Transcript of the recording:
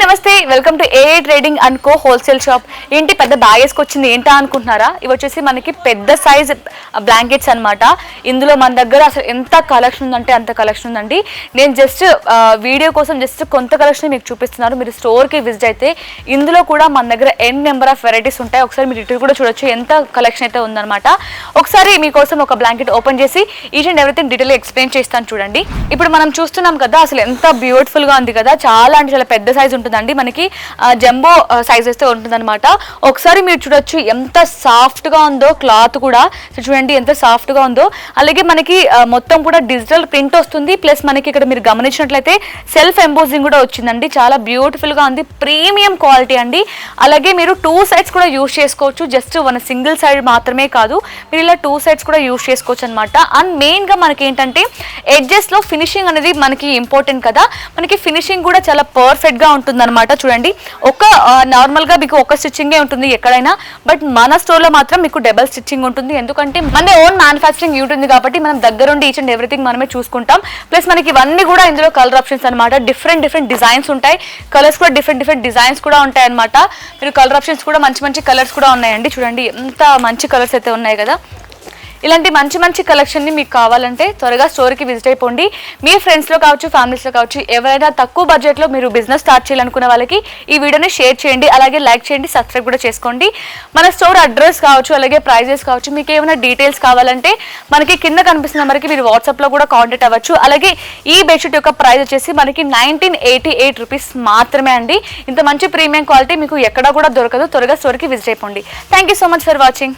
నమస్తే welcome to A trading and co wholesale shop. ఏంటి పెద్ద బ్యాగ్ వేసుకొచ్చింది ఏంటా అనుకుంటున్నారా? ఇవి వచ్చేసి మనకి పెద్ద సైజ్ బ్లాంకెట్స్ అనమాట. ఇందులో మన దగ్గర అసలు ఎంత కలెక్షన్ ఉందంటే అంత కలెక్షన్ ఉందండి. నేను జస్ట్ వీడియో కోసం జస్ట్ కొంత కలెక్షన్ మీకు చూపిస్తున్నాను. మీరు స్టోర్కి విజిట్ అయితే ఇందులో కూడా మన దగ్గర ఎన్ నెంబర్ ఆఫ్ వెరైటీస్ ఉంటాయి. ఒకసారి మీరు ఇటు కూడా చూడొచ్చు ఎంత కలెక్షన్ అయితే ఉందన్నమాట. ఒకసారి మీకోసం ఒక బ్లాంకెట్ ఓపెన్ చేసి each and everything detail explain చేస్తాను చూడండి. ఇప్పుడు మనం చూస్తున్నాం కదా అసలు ఎంత బ్యూటిఫుల్ గా ఉంది కదా. చాలా అంటే చాలా పెద్ద సైజ్ ఉంటుందండి. మనకి జంబో సైజ్ అయితే ఉంటుందన్నమాట. ఒకసారి మీరు చూడొచ్చు ఎంత సాఫ్ట్ గా ఉందో క్లాత్ కూడా. చూడండి ఎంత సాఫ్ట్ గా ఉందో. అలాగే మనకి మొత్తం కూడా డిజిటల్ ప్రింట్ వస్తుంది. ప్లస్ మనకి ఇక్కడ మీరు గమనించినట్లయితే సెల్ఫ్ ఎంబోజింగ్ కూడా వచ్చిందండి. చాలా బ్యూటిఫుల్ గా ఉంది. ప్రీమియం క్వాలిటీ అండి. అలాగే మీరు 2 సైడ్స్ కూడా యూజ్ చేసుకోవచ్చు. జస్ట్ వన్ సింగిల్ సైడ్ మాత్రమే కాదు, మీరు ఇలా 2 సైడ్స్ కూడా యూజ్ చేసుకోవచ్చు అనమాట. అండ్ మెయిన్ గా మనకి ఏంటంటే ఎడ్జెస్ లో ఫినిషింగ్ అనేది మనకి ఇంపార్టెంట్ కదా. మనకి ఫినిషింగ్ కూడా చాలా పర్ఫెక్ట్ గా ఉంటుంది అనమాట. చూడండి ఒక నార్మల్ గా మీకు ఒక స్టిచ్చింగే ఉంటుంది ఎక్కడైనా, బట్ మన స్టోర్ లో మాత్రం మీకు డబుల్ స్టిచ్చింగ్ ఉంటుంది. ఎందుకంటే మన ఓన్ మ్యానుఫ్యాక్చరింగ్ ఉంటుంది కాబట్టి మనం దగ్గరుండి ఈచ్ అండ్ ఎవ్రీథింగ్ మనమే చూసుకుంటాం. ప్లస్ మనకి ఇవన్నీ కూడా ఇందులో కలర్ ఆప్షన్స్ అనమాట. డిఫరెంట్ డిజైన్స్ ఉంటాయి. కలర్స్ కూడా డిఫరెంట్ డిజైన్స్ కూడా ఉంటాయి అనమాట. మీరు కలర్ ఆప్షన్స్ కూడా మంచి కలర్స్ కూడా ఉన్నాయండి. చూడండి ఎంత మంచి కలర్స్ అయితే ఉన్నాయి కదా. ఇలాంటి మంచి కలెక్షన్ని మీకు కావాలంటే త్వరగా స్టోర్కి విజిట్ అయిపోండి. మీ ఫ్రెండ్స్లో కావచ్చు, ఫ్యామిలీస్లో కావచ్చు, ఎవరైనా తక్కువ బడ్జెట్లో మీరు బిజినెస్ స్టార్ట్ చేయాలనుకునే వాళ్ళకి ఈ వీడియోని షేర్ చేయండి. అలాగే లైక్ చేయండి, సబ్స్క్రైబ్ కూడా చేసుకోండి. మన స్టోర్ అడ్రస్ కావచ్చు, అలాగే ప్రైజెస్ కావచ్చు, మీకు ఏమైనా డీటెయిల్స్ కావాలంటే మనకి కింద కనిపిస్తున్న నెంబర్కి మీరు వాట్సాప్లో కూడా కాంటాక్ట్ అవ్వచ్చు. అలాగే ఈ బెడ్షీట్ యొక్క ప్రైస్ వచ్చేసి మనకి 1988 రూపీస్ మాత్రమే అండి. ఇంత మంచి ప్రీమియం క్వాలిటీ మీకు ఎక్కడా కూడా దొరకదు. త్వరగా స్టోర్కి విజిట్ అయిపోండి. Thank you so much for watching.